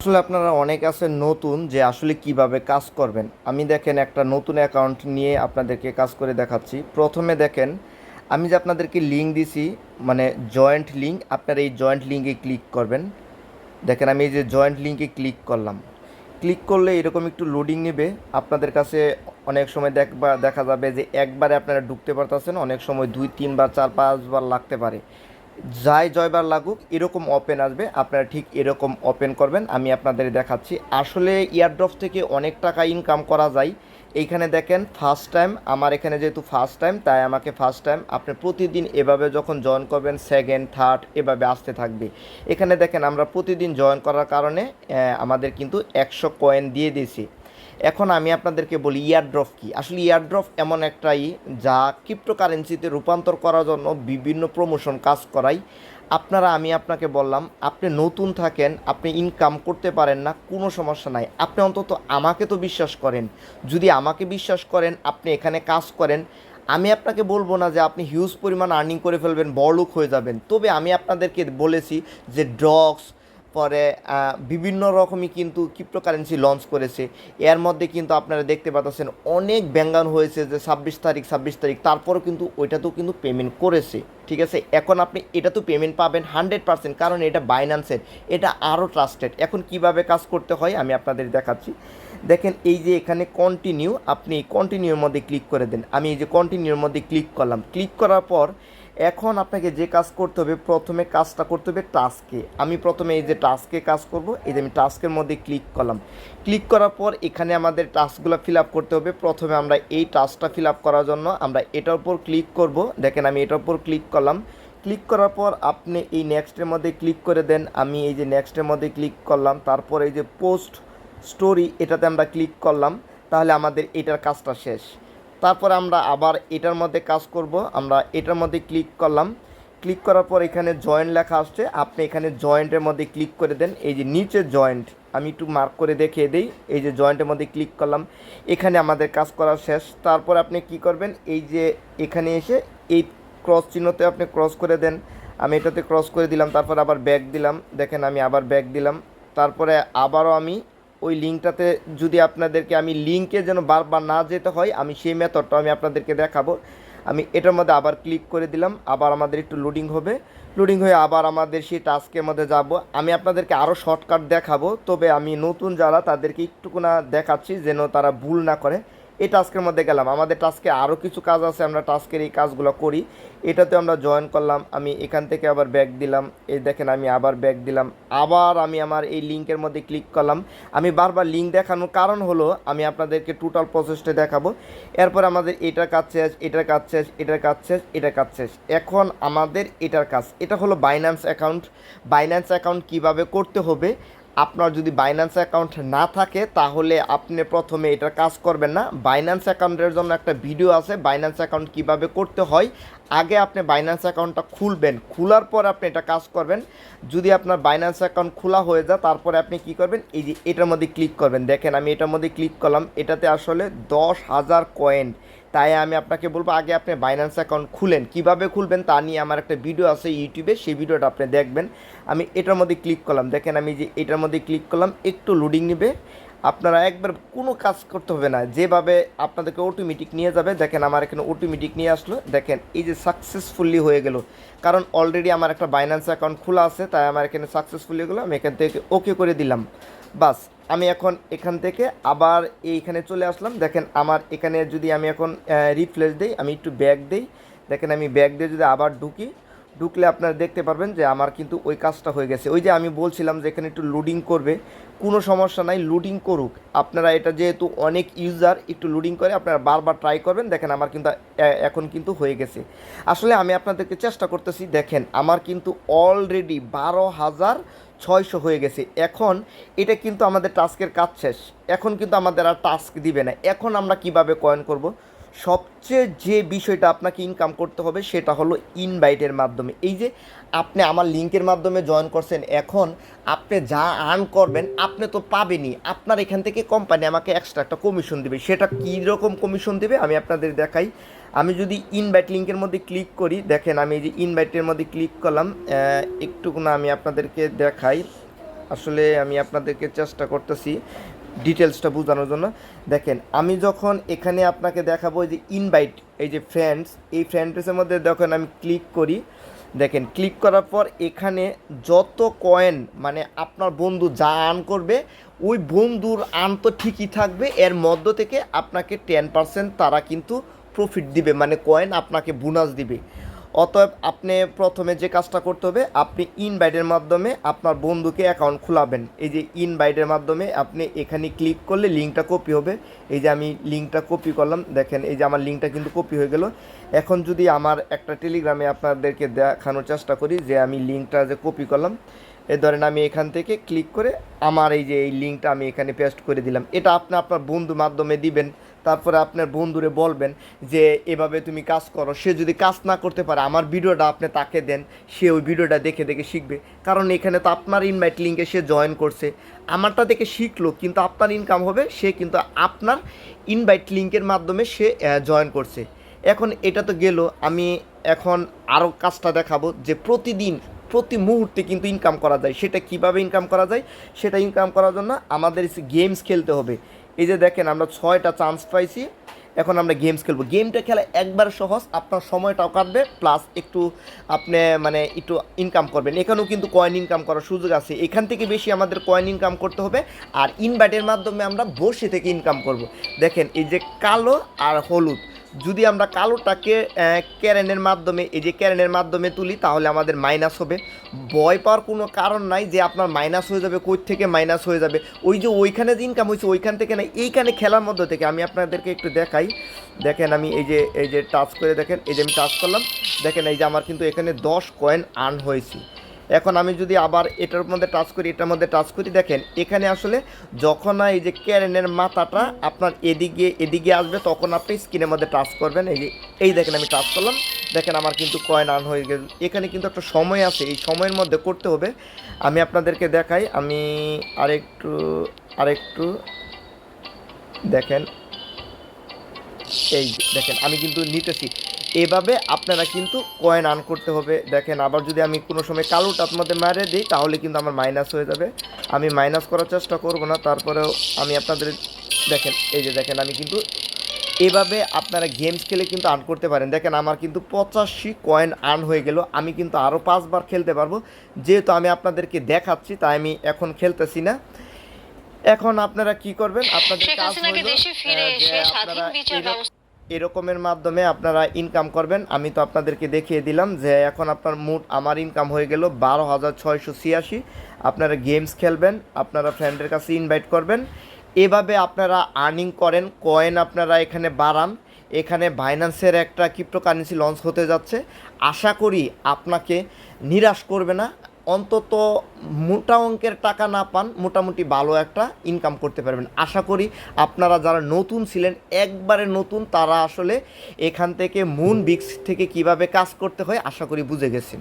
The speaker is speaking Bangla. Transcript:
আসলে আপনারা অনেক আছে নতুন যে আসলে কিভাবে কাজ করবেন। আমি দেখেন একটা নতুন অ্যাকাউন্ট নিয়ে আপনাদেরকে কাজ করে দেখাচ্ছি। প্রথমে দেখেন আমি যে আপনাদেরকে লিঙ্ক দিছি, মানে জয়েন্ট লিঙ্ক, আপনারা এই জয়েন্ট লিঙ্কে ক্লিক করবেন। দেখেন আমি এই যে জয়েন্ট লিঙ্কে ক্লিক করলাম। ক্লিক করলে এরকম একটু লোডিং নেবে আপনাদের কাছে। অনেক সময় দেখা যাবে যে একবারে আপনারা ঢুকতে পারতেছেন, অনেক সময় 2 3 বার 4 5 বার লাগতে পারে। যাই জয়বার লাগুক এরকম ওপেন আসবে, আপনারা ঠিক এরকম ওপেন করবেন। আমি আপনাদের দেখাচ্ছি আসলে ইয়ারড্রপ থেকে অনেক টাকা ইনকাম করা যায়। এইখানে দেখেন ফার্স্ট টাইম, আমার এখানে যেহেতু ফার্স্ট টাইম তাই আমাকে ফার্স্ট টাইম। আপনি প্রতিদিন এভাবে যখন জয়েন করবেন সেকেন্ড থার্ড এভাবে আসতে থাকবে। এখানে দেখেন আমরা প্রতিদিন জয়েন করার কারণে আমাদের কিন্তু 100 কয়েন দিয়ে দিয়েছি। এখন আমি আপনাদেরকে বলি ইয়ারড্রপ কি। আসলে ইয়ারড্রপ এমন একটাই যা ক্রিপ্টোকারেন্সিতে রূপান্তর করার জন্য বিভিন্ন প্রমোশন কাজ করায়। আমি আপনাকে বললাম, আপনি নতুন থাকেন, আপনি ইনকাম করতে পারেন না, কোনো সমস্যা নাই, আপনি অন্তত আমাকে তো বিশ্বাস করেন। যদি আমাকে বিশ্বাস করেন আপনি এখানে কাজ করেন, আমি আপনাকে বলবো না যে আপনি হিউজ পরিমাণ আর্নিং করে ফেলবেন, বড়লোক হয়ে যাবেন। তবে আমি আপনাদেরকে বলেছি যে ড্রগস পরে বিভিন্ন রকমই কিন্তু ক্রিপ্টোকারেন্সি লঞ্চ করেছে। এর মধ্যে কিন্তু আপনারা দেখতে পাচ্ছেন অনেক ব্যাঙ্গান হয়েছে যে 26 তারিখ তারপরেও কিন্তু ওইটাতেও কিন্তু পেমেন্ট করেছে। ঠিক আছে, এখন আপনি এটা তো পেমেন্ট পাবেন 100%, কারণ এটা বাইন্যান্সের, এটা আরও ট্রাস্টেড। এখন কিভাবে কাজ করতে হয় আমি আপনাদের দেখাচ্ছি। দেখেন এই যে এখানে কন্টিনিউ, আপনি কন্টিনিউর মধ্যে ক্লিক করে দেন। আমি এই যে কন্টিনিউর মধ্যে ক্লিক করলাম। ক্লিক করার পর এখন আপনাকে যে কাজ করতে হবে, প্রথমে কাজটা করতে হবে টাস্কে। আমি প্রথমে এই যে টাস্কে কাজ করব, এই যে আমি টাস্কের মধ্যে ক্লিক করলাম। ক্লিক করার পর এখানে আমাদের টাস্কগুলো ফিল আপ করতে হবে। প্রথমে আমরা এই টাস্কটা ফিল আপ করার জন্য আমরা এটার উপর ক্লিক করব। দেখেন আমি এটার উপর ক্লিক করলাম। ক্লিক করার পর আপনি এই নেক্সটের মধ্যে ক্লিক করে দেন। আমি এই যে নেক্সটের মধ্যে ক্লিক করলাম। তারপর এই যে পোস্ট স্টোরি এটাতে আমরা ক্লিক করলাম। তাহলে আমাদের এটার কাজটা শেষ। তারপর আমরা আবার এটার মধ্যে কাজ করব। আমরা এটার মধ্যে ক্লিক করলাম। ক্লিক করার পর এখানে জয়েন্ট লেখা আসছে, আপনি এখানে জয়েন্টের মধ্যে ক্লিক করে দেন। এই যে নিচে জয়েন্ট, আমি একটু মার্ক করে দেখিয়ে দিই। এই যে জয়েন্টের মধ্যে ক্লিক করলাম, এখানে আমাদের কাজ করা শেষ। তারপর আপনি কি করবেন, এই যে এখানে এসে এই ক্রস চিহ্নতে আপনি ক্রস করে দেন। আমি এটাতে ক্রস করে দিলাম, তারপর আবার ব্যাক দিলাম। দেখেন আমি আবার ব্যাক দিলাম। তারপরে আবারও আমি ওই লিঙ্কটাতে, যদি আপনাদেরকে আমি লিঙ্কে যেন বারবার না যেতে হয়, আমি সেই মেথডটা আমি আপনাদেরকে দেখাবো। আমি এটার মধ্যে আবার ক্লিক করে দিলাম, আবার আমাদের একটু লোডিং হবে। লোডিং হয়ে আবার আমাদের সেই টাস্কের মধ্যে যাব। আমি আপনাদেরকে আরও শর্টকাট দেখাবো, তবে আমি নতুন যারা তাদেরকে একটুকুনা দেখাচ্ছি যেন তারা ভুল না করে। এই টাস্কের মধ্যে গেলাম, আমাদের টাস্কে আরও কিছু কাজ আছে, আমরা টাস্কের এই কাজগুলো করি। এটাতে আমরা জয়েন করলাম, আমি এখান থেকে আবার ব্যাক দিলাম। এই দেখেন আমি আবার ব্যাক দিলাম, আবার আমি আমার এই লিঙ্কের মধ্যে ক্লিক করলাম। আমি বারবার লিঙ্ক দেখানোর কারণ হলো আমি আপনাদেরকে টোটাল প্রসেসটা দেখাবো। এরপর আমাদের এটার কাজ শেষ, এটার কাজ শেষ, এটার কাজ শেষ, এটার কাজ শেষ। এখন আমাদের এটার কাজ, এটা হলো বাইন্যান্স অ্যাকাউন্ট। বাইন্যান্স অ্যাকাউন্ট কীভাবে করতে হবে, আপনার যদি বাইন্যান্স অ্যাকাউন্ট না থাকে তাহলে আপনি প্রথমে এটার কাজ করবেন না। বাইন্যান্স অ্যাকাউন্টের জন্য একটা ভিডিও আছে, বাইন্যান্স অ্যাকাউন্ট কীভাবে করতে হয়। আগে আপনি বাইন্যান্স অ্যাকাউন্টটা খুলবেন, খোলার পর আপনি এটা কাজ করবেন। যদি আপনার বাইন্যান্স অ্যাকাউন্ট খোলা হয়ে যায় তারপরে আপনি কি করবেন, এই যে এটার মধ্যে ক্লিক করবেন। দেখেন আমি এটার মধ্যে ক্লিক করলাম, এটাতে আসলে 10,000 কয়েন। তাই আমি আপনাকে বলবো আগে আপনি বাইন্যান্স অ্যাকাউন্ট খুলেন, কিভাবে খুলবেন তা নিয়ে আমার একটা ভিডিও আছে ইউটিউবে, সেই ভিডিওটা আপনি দেখবেন। আমি এটার মধ্যে ক্লিক করলাম, দেখেন আমি যে এটার মধ্যে ক্লিক করলাম, একটু লোডিং নেবে। আপনারা একবার কোনো কাজ করতে হবে না, যেভাবে আপনাদেরকে অটোমেটিক নিয়ে যাবে। দেখেন আমার এখানে অটোমেটিক নিয়ে আসলো, দেখেন এই যে সাকসেসফুলি হয়ে গেল, কারণ অলরেডি আমার একটা বাইন্যান্স অ্যাকাউন্ট খোলা আছে, তাই আমার এখানে সাকসেসফুলি হয়ে গেলো। আমি এখান থেকে ওকে করে দিলাম, বাস। আমি এখন এখান থেকে আবার এইখানে চলে আসলাম। দেখেন আমার এখানে যদি আমি এখন রিফ্রেশ দিই, আমি একটু ব্যাক দিই, দেখেন আমি ব্যাক দিয়ে যদি আবার ঢুকলে আপনারা দেখতে পারবেন যে আমার কিন্তু ওই কাজটা হয়ে গেছে। ওই যে আমি বলছিলাম যে এখানে একটু লোডিং করবে, কোনো সমস্যা নাই, লোডিং করুক। আপনারা এটা যেহেতু অনেক ইউজার একটু লোডিং করে, আপনারা বারবার ট্রাই করবেন। দেখেন আমার কিন্তু এখন কিন্তু হয়ে গেছে। আসলে আমি আপনাদেরকে চেষ্টা করতেছি, দেখেন আমার কিন্তু অলরেডি 12,600 হয়ে গেছে। এখন এটা কিন্তু আমাদের টাস্কের কাজ শেষ, এখন কিন্তু আমাদের আর টাস্ক দিবে না। এখন আমরা কিভাবে কয়েন করব, সবচেয়ে যে বিষয়টা আপনাকে ইনকাম করতে হবে সেটা হলো ইনভাইটের মাধ্যমে। এই যে আপনি আমার লিঙ্কের মাধ্যমে জয়েন করছেন, এখন আপনি যা আর্ন করবেন আপনি তো পাবেনই, আপনার এখান থেকে কোম্পানি আমাকে এক্সট্রা একটা কমিশন দেবে। সেটা কী রকম কমিশন দেবে আমি আপনাদের দেখাই। আমি যদি ইনভাইট লিঙ্কের মধ্যে ক্লিক করি, দেখেন আমি এই যে ইনভাইটের মধ্যে ক্লিক করলাম, একটুকুনা আমি আপনাদেরকে দেখাই। আসলে আমি আপনাদেরকে চেষ্টা করতেছি ডিটেলসটা বোঝানোর জন্য। দেখেন আমি যখন এখানে আপনাকে দেখাবো যে ইনভাইট, এই যে ফ্রেন্ডস, এই ফ্রেন্ডসের মধ্যে যখন আমি ক্লিক করি, দেখেন ক্লিক করার পর এখানে যত কয়েন মানে আপনার বন্ধু যা আর্ন করবে ওই বন্ধুর আর্ন তো ঠিকই থাকবে, এর মধ্য থেকে আপনাকে 10% তারা কিন্তু প্রফিট দিবে, মানে কয়েন আপনাকে বোনাস দিবে। অতএব আপনি প্রথমে যে কাজটা করতে হবে, আপনি ইনভাইটের মাধ্যমে আপনার বন্ধুকে অ্যাকাউন্ট খোলাবেন। এই যে ইনভাইটের মাধ্যমে আপনি এখানে ক্লিক করলে লিঙ্কটা কপি হবে। এই যে আমি লিঙ্কটা কপি করলাম, দেখেন এই যে আমার লিঙ্কটা কিন্তু কপি হয়ে গেল। এখন যদি আমার একটা টেলিগ্রামে আপনাদেরকে দেখানোর চেষ্টা করি যে আমি লিঙ্কটা যে কপি করলাম, এ ধরেন আমি এখান থেকে ক্লিক করে আমার এই যে এই লিঙ্কটা আমি এখানে পেস্ট করে দিলাম। এটা আপনি আপনার বন্ধু মাধ্যমে দিবেন, তারপরে আপনার বন্ধুরে বলবেন যে এভাবে তুমি কাজ করো। সে যদি কাজ না করতে পারে আমার ভিডিওটা আপনি তাকে দেন, সে ওই ভিডিওটা দেখে দেখে শিখবে। কারণ এখানে তো আপনার ইনভাইট লিঙ্কে সে জয়েন করছে, আমারটা দেখে শিখলো, কিন্তু আপনার ইনকাম হবে, সে কিন্তু আপনার ইনভাইট লিঙ্কের মাধ্যমে সে জয়েন করছে। এখন এটা তো গেল, আমি এখন আরও কাজটা দেখাবো যে প্রতিদিন প্রতি মুহূর্তে কিন্তু ইনকাম করা যায়। সেটা কিভাবে ইনকাম করা যায়, সেটা ইনকাম করার জন্য আমাদের গেমস খেলতে হবে। এই যে দেখেন আমরা 6টা চান্স পাইছি, এখন আমরা গেমস খেলবো। গেমটা খেলা একবার সহজ, আপনার সময়টাও কাটবে, প্লাস একটু আপনি মানে একটু ইনকাম করবেন। এখানেও কিন্তু কয়েন ইনকাম করার সুযোগ আছে, এখান থেকে বেশি আমাদের কয়েন ইনকাম করতে হবে। আর ইনভাইটের মাধ্যমে আমরা বসে থেকে ইনকাম করব। দেখেন এই যে কালো আর হলুদ, যদি আমরা কালোটাকে ক্যারেনের মাধ্যমে, এই যে ক্যারেনের মাধ্যমে তুলি, তাহলে আমাদের মাইনাস হবে। ভয় পাওয়ার কোনো কারণ নাই যে আপনার মাইনাস হয়ে যাবে, কই থেকে মাইনাস হয়ে যাবে। ওই যে ওইখানে যে ইনকাম হয়েছে ওইখান থেকে না, এইখানে খেলার মধ্য থেকে। আমি আপনাদেরকে একটু দেখাই, দেখেন আমি এই যে টাচ করে দেখেন, এই যে আমি টাচ করলাম, দেখেন এই যে আমার কিন্তু এখানে 10 কয়েন আর্ন হয়েছে। এখন আমি যদি আবার এটার মধ্যে টাচ করি, এটার মধ্যে টাচ করি, দেখেন এখানে আসলে যখন এই যে ক্যারেনের মাথাটা আপনার এদিকে আসবে, তখন আপনি স্ক্রিনের মধ্যে টাচ করবেন। এই দেখেন আমি টাচ করলাম, দেখেন আমার কিন্তু কয়েন আর্ন হয়ে গেল। এখানে কিন্তু একটা সময় আছে, এই সময়ের মধ্যে করতে হবে। আমি আপনাদেরকে দেখাই, আমি আরেকটু দেখেন, এই দেখেন আমি কিন্তু নিতেছি। এভাবে আপনারা কিন্তু কয়েন আর্ন করতে হবে। দেখেন আবার যদি আমি কোনো সময় কালোটার মধ্যে মারে দিই, তাহলে কিন্তু আমার মাইনাস হয়ে যাবে। আমি মাইনাস করার চেষ্টা করব না, তারপরেও আমি আপনাদের দেখেন, এই যে দেখেন আমি কিন্তু এভাবে আপনারা গেমস খেলে কিন্তু আর্ন করতে পারেন। দেখেন আমার কিন্তু 85 কয়েন আর্ন হয়ে গেল। আমি কিন্তু আরও 5বার খেলতে পারবো, যেহেতু আমি আপনাদেরকে দেখাচ্ছি তাই আমি এখন খেলতেছি না। এখন আপনারা কি করবেন, আপনাদের কাজ হলো যে আপনারা এরকমের মাধ্যমে আপনারা ইনকাম করবেন। আমি তো আপনাদেরকে দেখিয়ে দিলাম যে এখন আপনার মোট আমার ইনকাম হয়ে গেল 12,686। আপনারা গেমস খেলবেন, আপনারা ফ্রেন্ডের কাছে ইনভাইট করবেন, এভাবে আপনারা আর্নিং করেন, কয়েন আপনারা এখানে বাড়ান। এখানে বাইন্যান্সের একটা ক্রিপ্টোকারেন্সি লঞ্চ হতে যাচ্ছে, আশা করি আপনাকে নিরাশ করবে না। অন্তত মোটা অঙ্কের টাকা না পান, মোটামুটি ভালো একটা ইনকাম করতে পারবেন। আশা করি আপনারা যারা নতুন ছিলেন, একবারে নতুন, তারা আসলে এখান থেকে মুন বিক্স থেকে কিভাবে কাজ করতে হয় আশা করি বুঝে গেছেন।